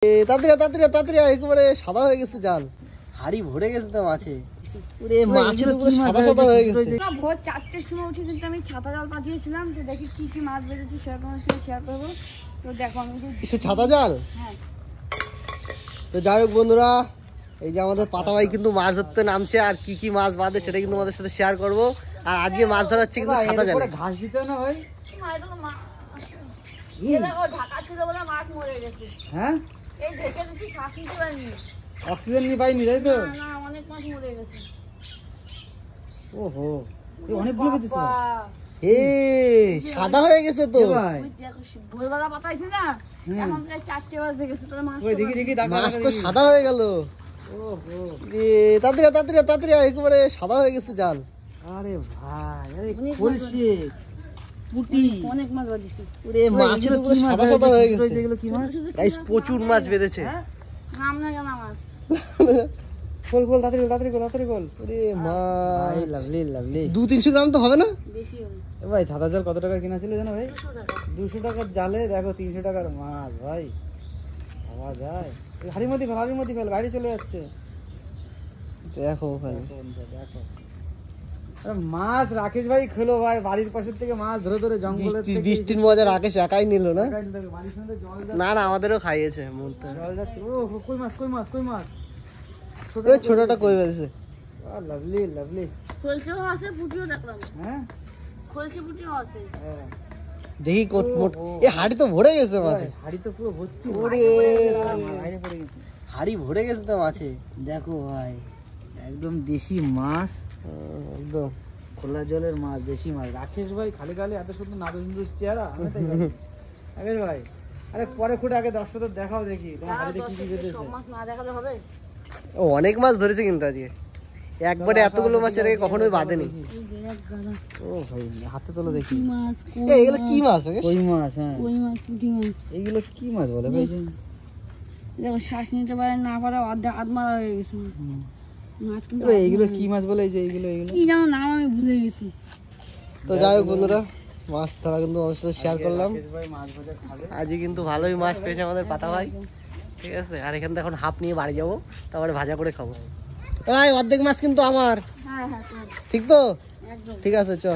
তাড়াতাড়ি তাড়াতাড়ি তাড়াতাড়ি একেবারে সাদা হয়ে গেছে জাল, হাড়ি ভরে গেছে তো মাছে। মাছের উপরে সাদা সাদা হয়ে গেছে। ভোর 4টের সময় উঠে কিন্তু আমি ছাতা জাল পাঠিয়েছিলাম, তো দেখি কি কি মাছ বেঁধেছি সেটা তোমার সঙ্গে শেয়ার করবো। তো দেখো আমি ছাতা জাল। হ্যাঁ, তো যাই হোক বন্ধুরা, এই যে আমাদের পাতা ভাই কিন্তু মাছ ধরতে নামছে, আর কি কি মাছ বাঁধে সেটা কিন্তু আমাদের সাথে শেয়ার করবো। আর আজকে মাছ ধরা হচ্ছে কিন্তু ছাতা জালে। ঘাস দিতে না ভাই, ঢাকা ছিল বলে মাছ মরে গেছে। হ্যাঁ এই ঢেকে দিচ্ছি, শ্বাস নিতে পারিনি, অক্সিজেন নিয়ে পাইনি তাই তো। না অনেক মাছ মরে গেছে। ওহো, অনেকগুলো বেঁধেছে। সাদা হয়ে গেছে তো ভোরবেলা পাতাইছি না, এখন প্রায় 4টে বাজে গেছে, তোর মাছ দেখি দেখি মাছ তো সাদা হয়ে গেল। তাড়াতাড়ি তাড়াতাড়ি তাড়াতাড়ি একেবারে সাদা হয়ে গেছে জাল। আরে ভাই, আরে কলসি পুটি অনেক মাছ বাঁধিছি। মাছের উপরে সাদা সাদা হয়ে গেছে। এগুলো কি মাছ? গাইস প্রচুর মাছ বেঁধেছে। নাম না জানা মাছ। গোল গোল তাড়াতাড়ি তাড়াতাড়ি গোল তাড়াতাড়ি গোল। ওরে মাছ লাভলি লাভলি। 200-300 গ্রাম তো হবে না? বেশি হবে। ভাই ছাতা জাল কত টাকা কিনা ছিল জানো ভাই? 200 টাকার জালে দেখো 300 টাকার মাছ ভাই, পাওয়া যায়। হাড়ির মধ্যে ফেল, গাড়ি চলে যাচ্ছে। দেখো ভাই দেখো মাছ রাকেশ ভাই খেলো ভাই, বাড়ির পাশের থেকে মাছ ধরে ধরে জঙ্গলের থেকে। বৃষ্টির মজা রাকেশ একাই নিল না? বাড়ির সঙ্গে জল না না, আমাদেরও খাইয়েছে। জল যাচ্ছে। ও কই মাছ কই মাছ কই মাছ, ছোটটা কই বেঁধেছে। Lovely lovely. খলসেও আছে, পুটিও দেখলাম। হ্যাঁ খলসে পুটিও আছে। হ্যাঁ দেখি কত মোট। এই হাড়ি তো ভরে গেছে মাছে। হাড়ি তো পুরো ভর্তি। ওরে বাইরে পড়ে গেছে, হাড়ি ভরে গেছে তো মাছে। দেখো ভাই একদম দেশি মাছ, একদম খোলা জলের মাছ, দেশি মাছ। রাকেশ ভাই খালি গালে এত সুন্দর নাদুন্দুর চেহারা, আমি তাই ভাবি। রাকেশ ভাই আরে পরে খুঁটে আগে দর্শকদের দেখাও, দেখি তোমার হাড়িতে কি কি বেঁধেছে। সব মাছ না দেখালে হবে? ও অনেক মাছ ধরেছে কিন্তু আজকে, একবারে এতগুলো মাছের আগে কখনোই বাঁধেনি। ও ভাই হাতে তোলো দেখি। মাছ, এগুলো কি মাছ? কই মাছ। হ্যাঁ কই মাছ, পুঁটি মাছ। এইগুলো কি মাছ বলে ভাই? দেখো শ্বাস নিতে পারে না পারে, আধমারা হয়ে গেছে মাছ। কিন্তু এইগুলো কি মাছ বলে? এই যে এইগুলো কি জানো নাম আমি ভুলে গেছি। তো যাই হোক বন্ধুরা, মাছ ধরা কিন্তু আমাদের সাথে শেয়ার করলাম। আজকে কিন্তু ভালোই মাছ পেয়েছে আমাদের পাতা ভাই, ঠিক আছে। আর এখান থেকে এখন হাফ নিয়ে বাড়ি যাবো, তারপরে ভাজা করে খাবো। অর্ধেক মাছ কিন্তু আমার, হ্যাঁ হ্যাঁ, ঠিক তো? একদম ঠিক আছে, চ।